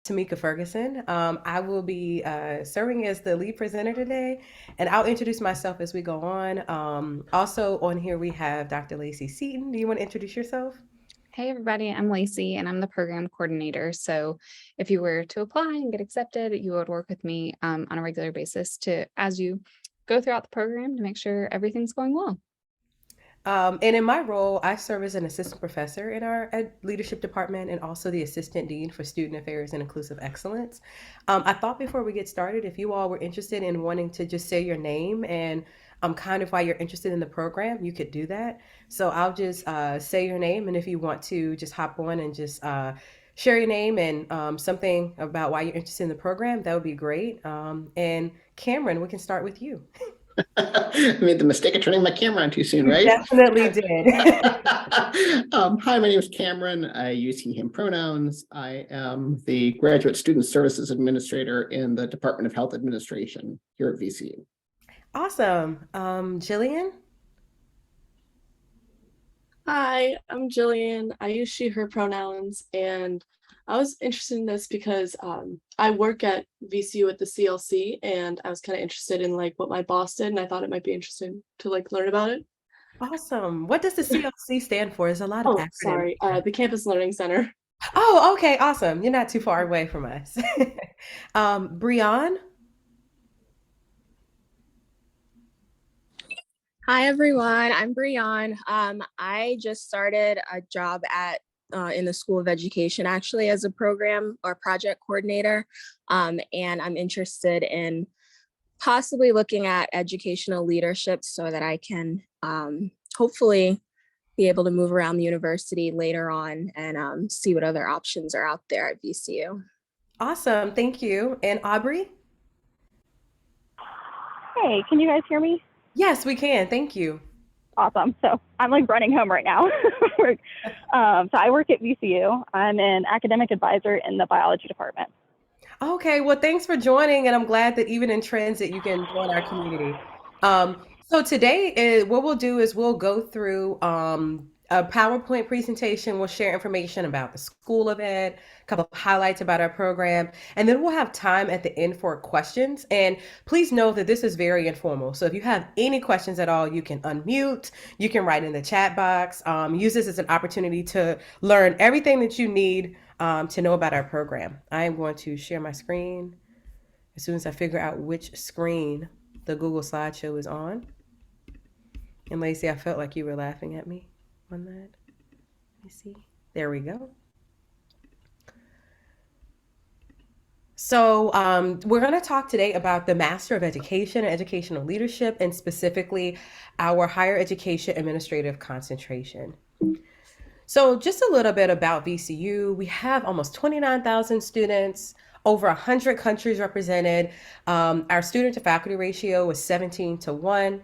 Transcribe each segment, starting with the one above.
Tamika Ferguson. I will be serving as the lead presenter today, and I'll introduce myself as we go on. Also on here we have Dr. Lacey Seaton. Do you want to introduce yourself? Hey everybody, I'm Lacey and I'm the program coordinator. So if you were to apply and get accepted, you would work with me on a regular basis to as you go throughout the program to make sure everything's going well. And in my role, I serve as an assistant professor in our leadership department and also the assistant dean for student affairs and inclusive excellence. I thought before we get started, if you all were interested in wanting to just say your name and kind of why you're interested in the program, you could do that. So I'll just say your name, and if you want to just hop on and just share your name and something about why you're interested in the program, that would be great. And Cameron, we can start with you. I made the mistake of turning my camera on too soon, You right? definitely did. Hi, my name is Cameron. I use he, him pronouns. I am the Graduate Student Services Administrator in the Department of Health Administration here at VCU. Awesome. Jillian? Hi, I'm Jillian. I use she, her pronouns, and I was interested in this because I work at VCU at the CLC, and I was kind of interested in like what my boss did, and I thought it might be interesting to like learn about it. Awesome. What does the CLC stand for? There's a lot of Oh, acronyms. sorry, the Campus Learning Center. Oh, okay, awesome. You're not too far away from us. Brian? Hi everyone, I'm Brianne. I just started a job at in the School of Education actually as a program or project coordinator, and I'm interested in possibly looking at educational leadership so that I can hopefully be able to move around the university later on and see what other options are out there at VCU. Awesome, thank you. And Aubrey? Hey, can you guys hear me? Yes, we can. Thank you. Awesome. So I'm like running home right now. So I work at VCU. I'm an academic advisor in the biology department. Okay, well, thanks for joining, and I'm glad that even in transit you can join our community. So today, what we'll do is we'll go through a PowerPoint presentation. We'll share information about the School of Ed, a couple of highlights about our program, and then we'll have time at the end for questions. And please know that this is very informal. So if you have any questions at all, you can unmute, you can write in the chat box. Use this as an opportunity to learn everything that you need to know about our program. I am going to share my screen as soon as I figure out which screen the Google slideshow is on. And Lacey, I felt like you were laughing at me on that. Let me see. There we go. So we're going to talk today about the Master of Education and Educational Leadership, and specifically our higher education administrative concentration. So just a little bit about VCU. We have almost 29,000 students, over 100 countries represented. Our student to faculty ratio is 17 to 1.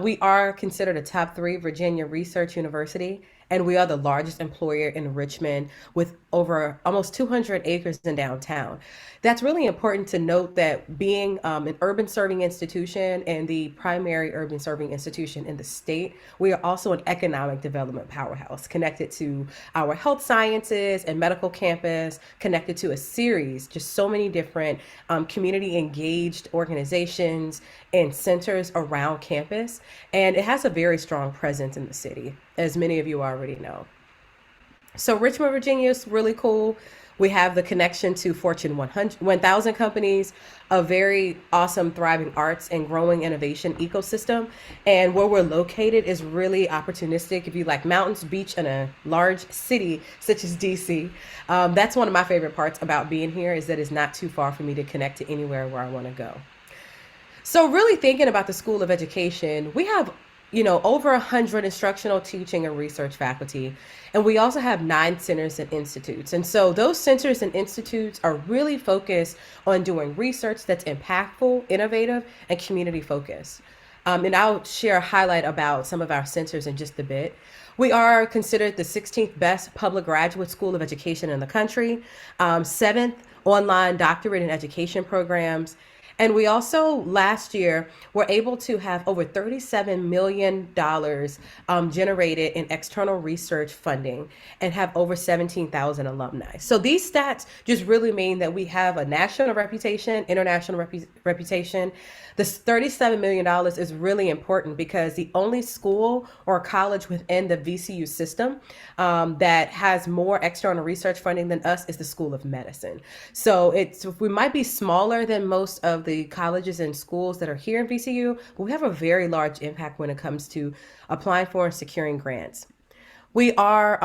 We are considered a top 3 Virginia research university, and we are the largest employer in Richmond with over almost 200 acres in downtown. That's really important to note, that being an urban serving institution and the primary urban serving institution in the state, we are also an economic development powerhouse connected to our health sciences and medical campus, connected to a series, just so many different community engaged organizations and centers around campus. And it has a very strong presence in the city, as many of you already know. So Richmond, Virginia is really cool. We have the connection to Fortune 100, 1000 companies, a very awesome, thriving arts and growing innovation ecosystem. And where we're located is really opportunistic. If you like mountains, beach, and a large city such as DC, that's one of my favorite parts about being here, is that it's not too far for me to connect to anywhere where I want to go. So really thinking about the School of Education, we have, over 100 instructional, teaching, and research faculty. And we also have 9 centers and institutes. And so those centers and institutes are really focused on doing research that's impactful, innovative, and community focused. And I'll share a highlight about some of our centers in just a bit. We are considered the 16th best public graduate school of education in the country, 7th online doctorate in education programs, And we also last year were able to have over $37 million generated in external research funding and have over 17,000 alumni. So these stats just really mean that we have a national reputation, international reputation. This $37 million is really important because the only school or college within the VCU system that has more external research funding than us is the School of Medicine. So we might be smaller than most of the colleges and schools that are here in VCU, but we have a very large impact when it comes to applying for and securing grants. We are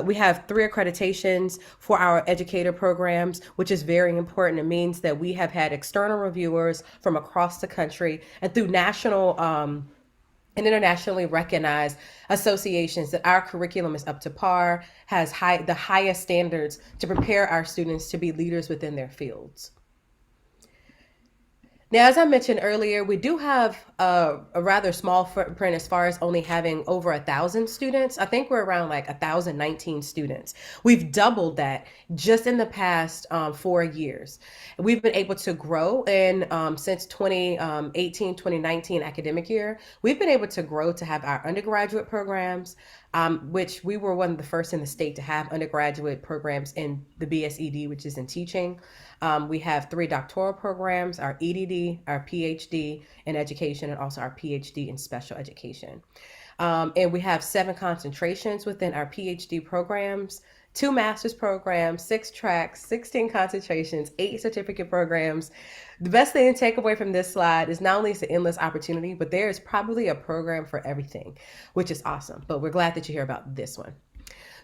we have 3 accreditations for our educator programs, which is very important. It means that we have had external reviewers from across the country and through national and internationally recognized associations that our curriculum is up to par, has the highest standards to prepare our students to be leaders within their fields. Now, as I mentioned earlier, we do have a rather small footprint as far as only having over 1,000 students. I think we're around like 1,019 students. We've doubled that just in the past 4 years. We've been able to grow in since 2018, 2019 academic year. We've been able to grow to have our undergraduate programs, which we were one of the first in the state to have undergraduate programs in the BSED, which is in teaching. We have 3 doctoral programs, our EDD, our PhD in education, and also our PhD in special education. And we have 7 concentrations within our PhD programs, 2 master's programs, 6 tracks, 16 concentrations, 8 certificate programs. The best thing to take away from this slide is not only is it endless opportunity, but there is probably a program for everything, which is awesome. But we're glad that you hear about this one.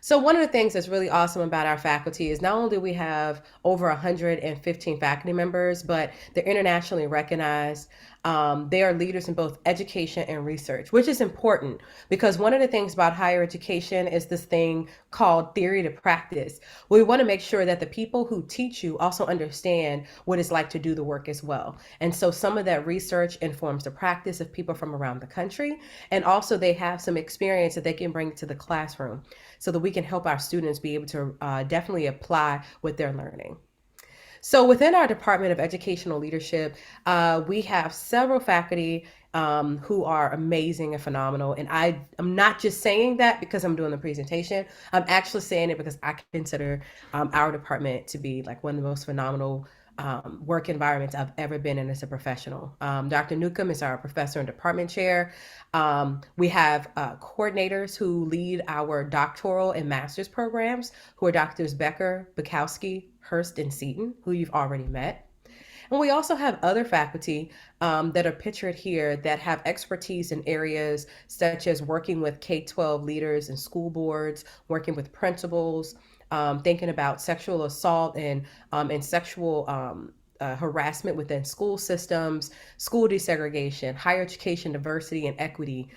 So one of the things that's really awesome about our faculty is not only do we have over 115 faculty members, but they're internationally recognized. They are leaders in both education and research, which is important because one of the things about higher education is this thing called theory to practice. We want to make sure that the people who teach you also understand what it's like to do the work as well. And so some of that research informs the practice of people from around the country. And also they have some experience that they can bring to the classroom so that we can help our students be able to definitely apply what they're learning. So within our Department of Educational Leadership, we have several faculty who are amazing and phenomenal. And I'm not just saying that because I'm doing the presentation. I'm actually saying it because I consider our department to be like one of the most phenomenal work environments I've ever been in as a professional. Dr. Newcomb is our professor and department chair. We have coordinators who lead our doctoral and master's programs, who are Drs. Becker, Bukowski, Hurst, and Seaton, who you've already met. And we also have other faculty that are pictured here that have expertise in areas such as working with K-12 leaders and school boards, working with principals, thinking about sexual assault and sexual harassment within school systems, school desegregation, higher education diversity and equity,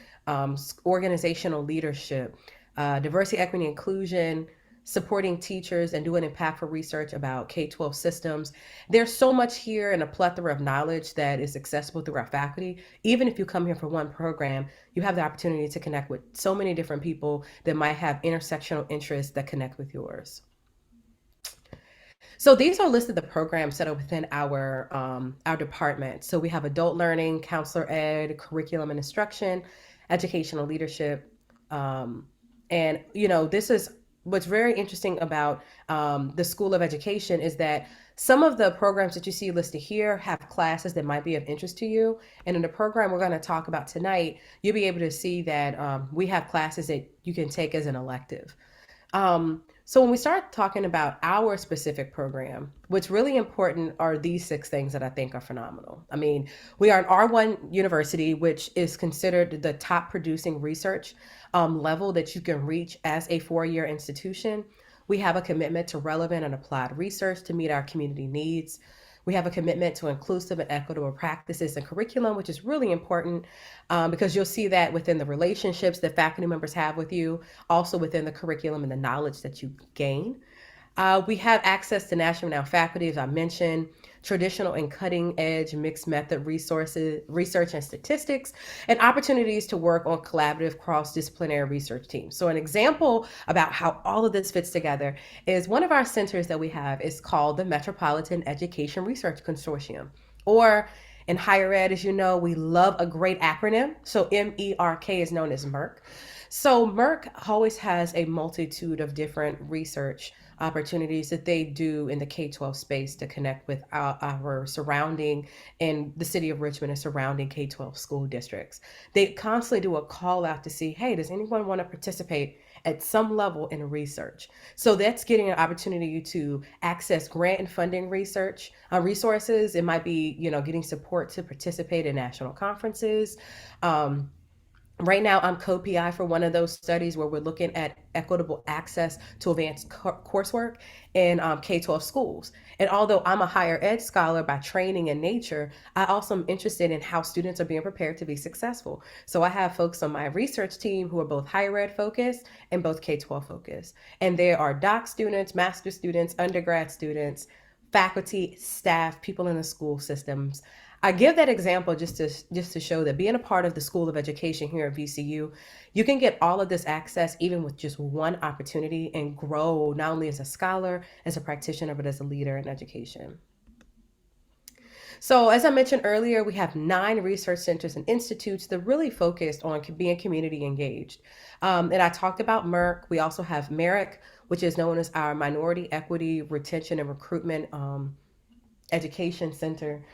organizational leadership, diversity, equity, inclusion, supporting teachers and doing impactful research about K-12 systems. There's so much here and a plethora of knowledge that is accessible through our faculty. Even if you come here for one program, you have the opportunity to connect with so many different people that might have intersectional interests that connect with yours. So these are listed the programs that are within our department. So we have adult learning, counselor ed, curriculum and instruction, educational leadership, and this is what's very interesting about the School of Education is that some of the programs that you see listed here have classes that might be of interest to you. And in the program we're going to talk about tonight, you'll be able to see that we have classes that you can take as an elective. So when we start talking about our specific program, what's really important are these 6 things that I think are phenomenal. I mean, we are an R1 university, which is considered the top producing research level that you can reach as a 4-year institution. We have a commitment to relevant and applied research to meet our community needs. We have a commitment to inclusive and equitable practices and curriculum, which is really important because you'll see that within the relationships that faculty members have with you, also within the curriculum and the knowledge that you gain. We have access to national renowned faculty, as I mentioned, traditional and cutting edge mixed method resources, research and statistics, and opportunities to work on collaborative cross disciplinary research teams. So, an example about how all of this fits together is one of our centers that we have is called the Metropolitan Education Research Consortium, or in higher ed, as you know, we love a great acronym. So MERK is known as MERC. So Merck always has a multitude of different research opportunities that they do in the K-12 space to connect with our surrounding and the city of Richmond and surrounding K-12 school districts. They constantly do a call out to see, hey, does anyone want to participate at some level in research? So that's getting an opportunity to access grant and funding research resources. It might be, getting support to participate in national conferences. Um, Right now, I'm co PI for one of those studies where we're looking at equitable access to advanced coursework in K 12 schools. And although I'm a higher ed scholar by training and nature, I also am interested in how students are being prepared to be successful. So I have folks on my research team who are both higher ed focused and both K 12 focused. And there are doc students, master students, undergrad students, faculty, staff, people in the school systems. I give that example just to show that being a part of the School of Education here at VCU, you can get all of this access even with just one opportunity and grow not only as a scholar, as a practitioner, but as a leader in education. So, as I mentioned earlier, we have 9 research centers and institutes that really focused on being community engaged. And I talked about Merck. We also have MERIC, which is known as our Minority Equity Retention and Recruitment Education Center.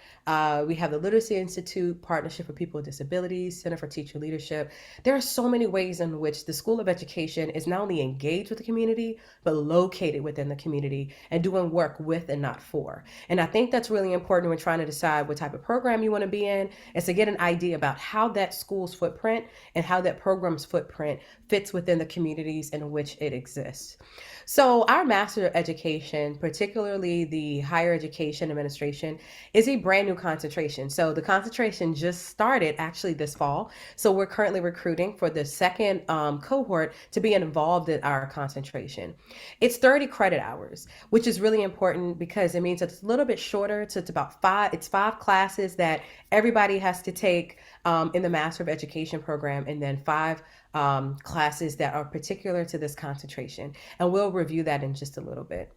We have the Literacy Institute, Partnership for People with Disabilities, Center for Teacher Leadership. There are so many ways in which the School of Education is not only engaged with the community, but located within the community and doing work with and not for. And I think that's really important when trying to decide what type of program you want to be in, is to get an idea about how that school's footprint and how that program's footprint fits within the communities in which it exists. So our Master of Education, particularly the Higher Education Administration, is a brand new concentration. So the concentration just started actually this fall. So we're currently recruiting for the second cohort to be involved in our concentration. It's 30 credit hours, which is really important because it means it's a little bit shorter. So it's 5 classes that everybody has to take in the Master of Education program, and then 5 classes that are particular to this concentration. And we'll review that in just a little bit.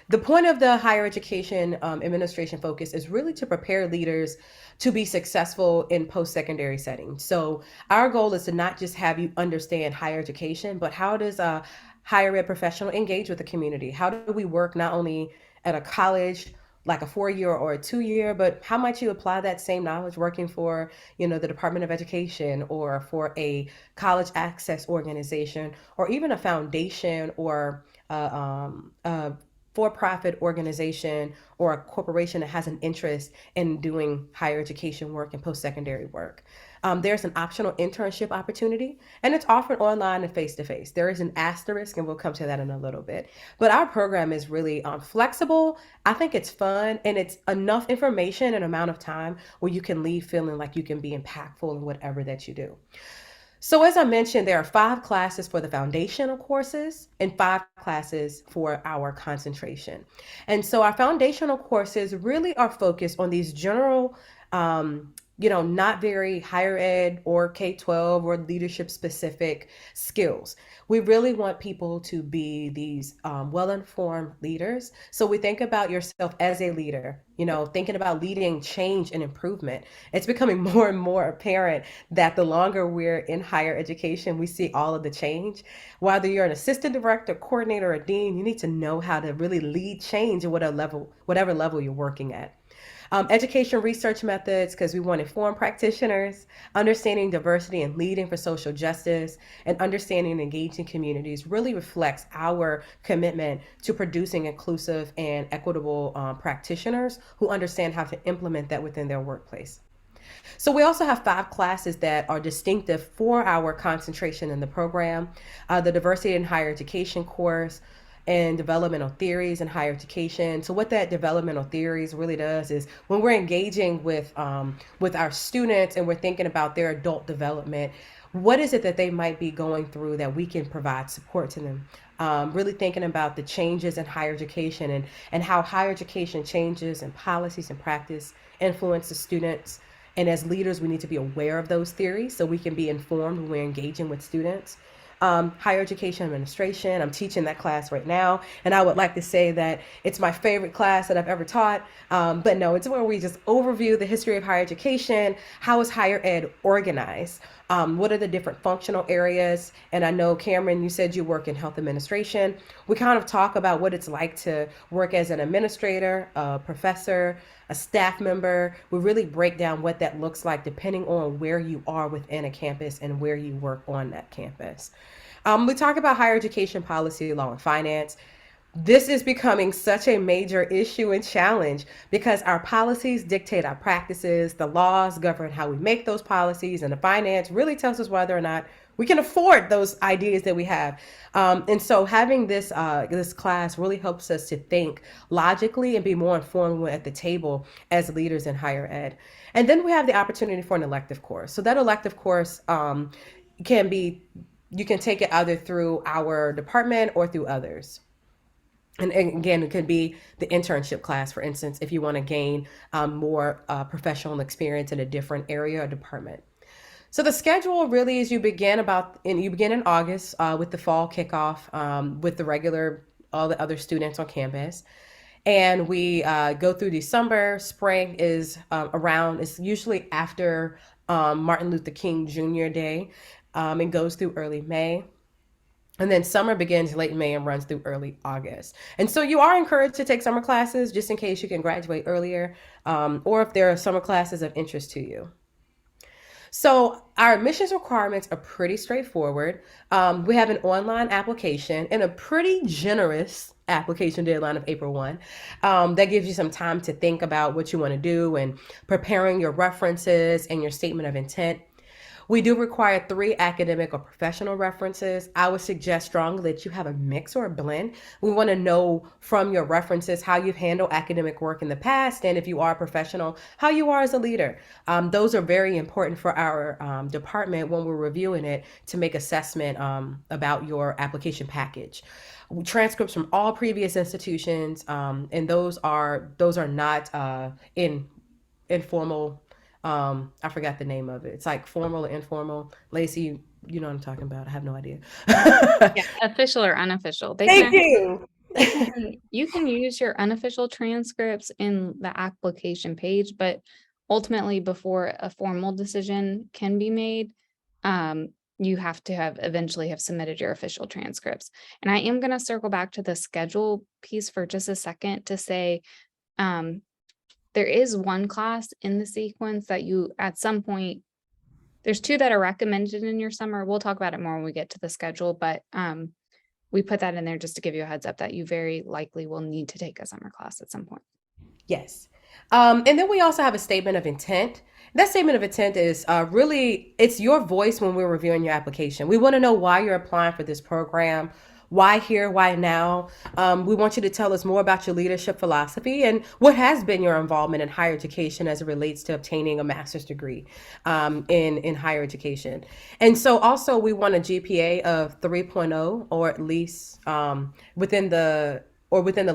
The point of the higher education administration focus is really to prepare leaders to be successful in post-secondary settings. So our goal is to not just have you understand higher education, but how does a higher ed professional engage with the community? How do we work not only at a college, like a 4-year or a 2-year, but how might you apply that same knowledge working for, the Department of Education or for a college access organization or even a foundation or a for-profit organization or a corporation that has an interest in doing higher education work and post-secondary work. There's an optional internship opportunity, and it's offered online and face-to-face. There is an asterisk, and we'll come to that in a little bit. But our program is really flexible. I think it's fun, and it's enough information and amount of time where you can leave feeling like you can be impactful in whatever that you do. So as I mentioned, there are 5 classes for the foundational courses and 5 classes for our concentration. And so our foundational courses really are focused on these general, not very higher ed or K-12 or leadership specific skills. We really want people to be these well-informed leaders. So we think about yourself as a leader, thinking about leading change and improvement. It's becoming more and more apparent that the longer we're in higher education, we see all of the change. Whether you're an assistant director, coordinator, or dean, you need to know how to really lead change at whatever level you're working at. Education research methods, because we want informed practitioners, understanding diversity and leading for social justice, and understanding and engaging communities really reflects our commitment to producing inclusive and equitable practitioners who understand how to implement that within their workplace. So we also have 5 classes that are distinctive for our concentration in the program. The Diversity in Higher Education course, and developmental theories in higher education. So what that developmental theories really does is when we're engaging with our students and we're thinking about their adult development, what is it that they might be going through that we can provide support to them really thinking about the changes in higher education and how higher education changes and policies and practice influence the students. And as leaders, we need to be aware of those theories so we can be informed when we're engaging with students. Higher education administration. I'm teaching that class right now, and I would like to say that it's my favorite class that I've ever taught. But no, it's where we just overview the history of higher education. How is higher ed organized? What are the different functional areas? And I know, Cameron, you said you work in health administration. We kind of talk about what it's like to work as an administrator, a professor, a staff member. We really break down what that looks like depending on where you are within a campus and where you work on that campus. We talk about higher education policy, law, and finance. This is becoming such a major issue and challenge because our policies dictate our practices, the laws govern how we make those policies, and the finance really tells us whether or not we can afford those ideas that we have. And so having this class really helps us to think logically and be more informed at the table as leaders in higher ed. And then we have the opportunity for an elective course. So that elective course can be, you can take it either through our department or through others. And again, it could be the internship class, for instance, if you want to gain more professional experience in a different area or department. So the schedule really is you begin in August with the fall kickoff with the regular all the other students on campus, and we go through December. Spring is around. It's usually after Martin Luther King Jr. Day, and goes through early May. And then summer begins late May and runs through early August. And so you are encouraged to take summer classes just in case you can graduate earlier, or if there are summer classes of interest to you. So our admissions requirements are pretty straightforward. We have an online application and a pretty generous application deadline of April 1. That gives you some time to think about what you want to do and preparing your references and your statement of intent. We do require 3 academic or professional references. I would suggest strongly that you have a mix or a blend. We want to know from your references how you've handled academic work in the past, and if you are a professional, how you are as a leader. Those are very important for our department when we're reviewing it to make assessment about your application package. Transcripts from all previous institutions, and those are not in informal. I forgot the name of it. It's like formal or informal. Lacey, you know what I'm talking about. I have no idea. Yeah, official or unofficial. Thank you. You can use your unofficial transcripts in the application page, but ultimately before a formal decision can be made, you have to eventually have submitted your official transcripts. And I am going to circle back to the schedule piece for just a second to say, there is one class in the sequence that you, at some point, there's 2 that are recommended in your summer. We'll talk about it more when we get to the schedule, but we put that in there just to give you a heads up that you very likely will need to take a summer class at some point. Yes. And then we also have a statement of intent. That statement of intent is really, it's your voice when we're reviewing your application. We want to know why you're applying for this program. Why here? Why now? We want you to tell us more about your leadership philosophy and what has been your involvement in higher education as it relates to obtaining a master's degree in higher education. And so also we want a GPA of 3.0 or at least within the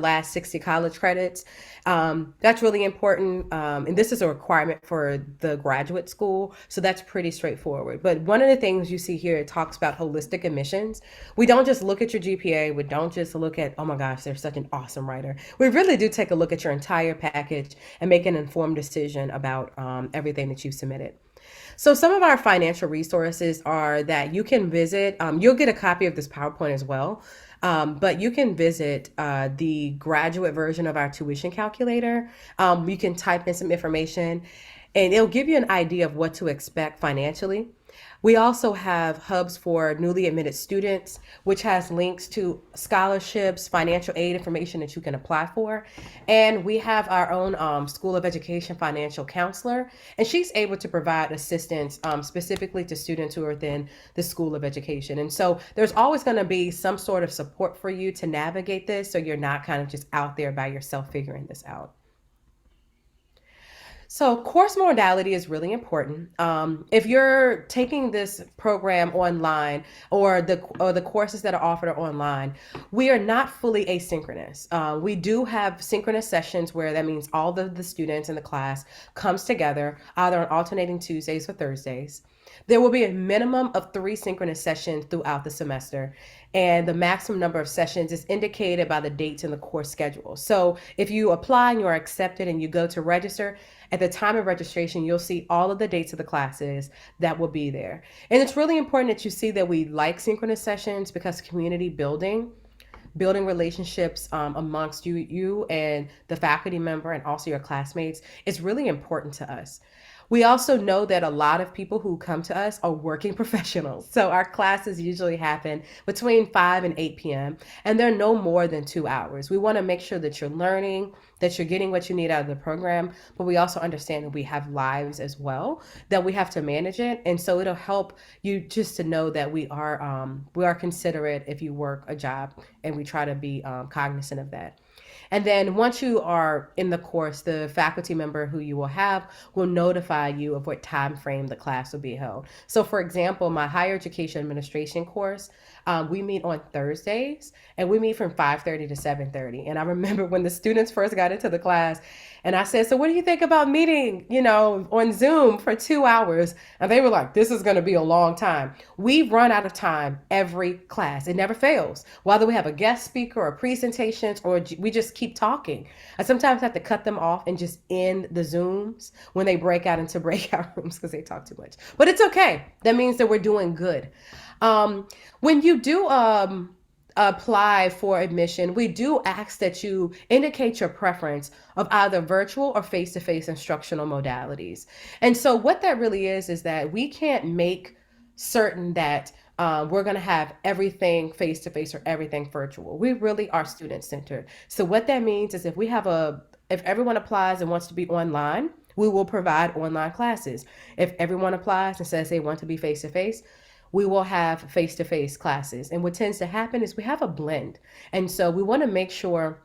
last 60 college credits. That's really important. And this is a requirement for the graduate school. So that's pretty straightforward. But one of the things you see here, it talks about holistic admissions. We don't just look at your GPA. We don't just look at, oh my gosh, they're such an awesome writer. We really do take a look at your entire package and make an informed decision about everything that you've submitted. So some of our financial resources are that you can visit. You'll get a copy of this PowerPoint as well. But you can visit the graduate version of our tuition calculator. You can type in some information and it'll give you an idea of what to expect financially. We also have hubs for newly admitted students, which has links to scholarships, financial aid information that you can apply for. And we have our own School of Education financial counselor, and she's able to provide assistance specifically to students who are within the School of Education. And so there's always going to be some sort of support for you to navigate this so you're not kind of just out there by yourself figuring this out. So, course modality is really important. If you're taking this program online, or the courses that are offered are online, we are not fully asynchronous. We do have synchronous sessions where that means all the students in the class comes together either on alternating Tuesdays or Thursdays. There will be a minimum of 3 synchronous sessions throughout the semester, and the maximum number of sessions is indicated by the dates in the course schedule. So if you apply and you are accepted and you go to register, at the time of registration, you'll see all of the dates of the classes that will be there. And it's really important that you see that we like synchronous sessions because community building relationships amongst you and the faculty member and also your classmates is really important to us. We also know that a lot of people who come to us are working professionals. So our classes usually happen between 5 and 8 p.m. and they're no more than 2 hours. We want to make sure that you're learning, that you're getting what you need out of the program, but we also understand that we have lives as well, that we have to manage it. And so it'll help you just to know that we are considerate if you work a job, and we try to be cognizant of that. And then once you are in the course, the faculty member who you will have will notify you of what time frame the class will be held. So for example, my higher education administration course, we meet on Thursdays, and we meet from 5:30 to 7:30. And I remember when the students first got into the class, and I said, so what do you think about meeting, on Zoom for 2 hours? And they were like, this is going to be a long time. We run out of time every class. It never fails. Whether we have a guest speaker or presentations, or we just keep talking. I sometimes have to cut them off and just end the Zooms when they break out into breakout rooms because they talk too much. But it's okay. That means that we're doing good. When you do apply for admission, we do ask that you indicate your preference of either virtual or face-to-face instructional modalities. And so what that really is that we can't make certain that we're going to have everything face-to-face or everything virtual. We really are student-centered. So what that means is if everyone applies and wants to be online, we will provide online classes. If everyone applies and says they want to be face-to-face, we will have face-to-face classes. And what tends to happen is we have a blend. And so we want to make sure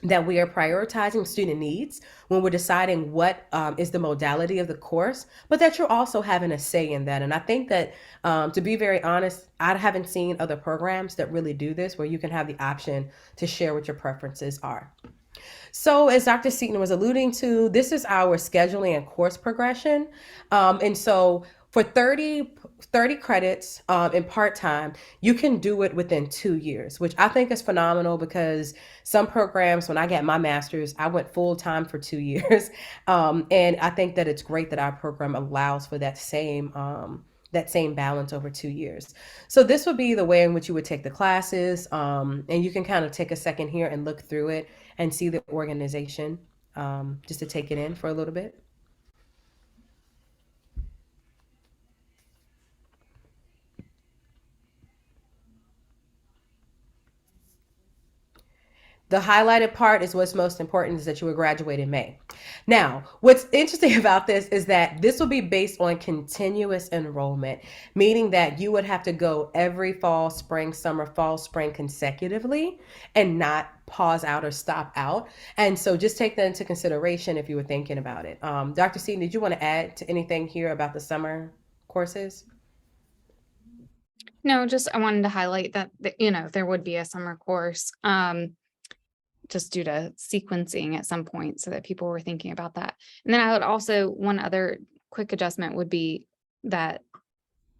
that we are prioritizing student needs when we're deciding what is the modality of the course, but that you're also having a say in that. And I think that, to be very honest, I haven't seen other programs that really do this, where you can have the option to share what your preferences are. So as Dr. Seaton was alluding to, this is our scheduling and course progression. And so for 30 credits in part-time, you can do it within 2 years, which I think is phenomenal, because some programs, when I got my master's, I went full-time for 2 years. And I think that it's great that our program allows for that same balance over 2 years. So this would be the way in which you would take the classes, and you can kind of take a second here and look through it and see the organization, just to take it in for a little bit. The highlighted part is what's most important, is that you will graduate in May. Now, what's interesting about this is that this will be based on continuous enrollment, meaning that you would have to go every fall, spring, summer, fall, spring consecutively, and not pause out or stop out. And so just take that into consideration if you were thinking about it. Dr. Seaton, did you want to add to anything here about the summer courses? No, just I wanted to highlight that, there would be a summer course, just due to sequencing at some point, so that people were thinking about that. And then I would also, one other quick adjustment would be that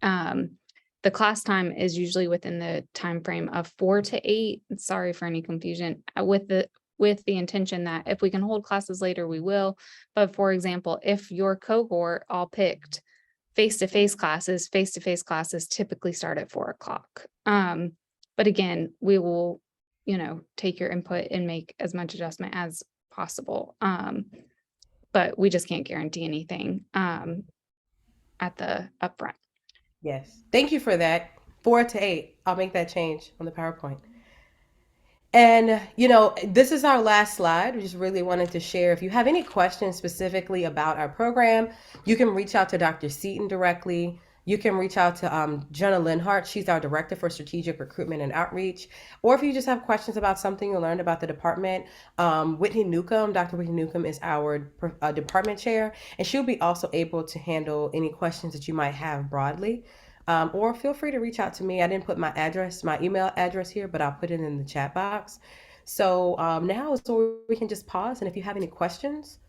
the class time is usually within the time frame of 4 to 8. Sorry for any confusion, with the intention that if we can hold classes later, we will. But for example, if your cohort all picked face-to-face classes typically start at 4 o'clock. But again, we will, take your input and make as much adjustment as possible. But we just can't guarantee anything at the upfront. Yes. Thank you for that. 4 to 8. I'll make that change on the PowerPoint. And, this is our last slide. We just really wanted to share. If you have any questions specifically about our program, you can reach out to Dr. Seaton directly. you can reach out to Jenna Linhart. She's our Director for Strategic Recruitment and Outreach. Or if you just have questions about something you learned about the department, Whitney Newcomb, Dr. Whitney Newcomb is our department chair, and she'll be also able to handle any questions that you might have broadly. Or feel free to reach out to me. I didn't put my email address here, but I'll put it in the chat box. So now is where we can just pause. And if you have any questions,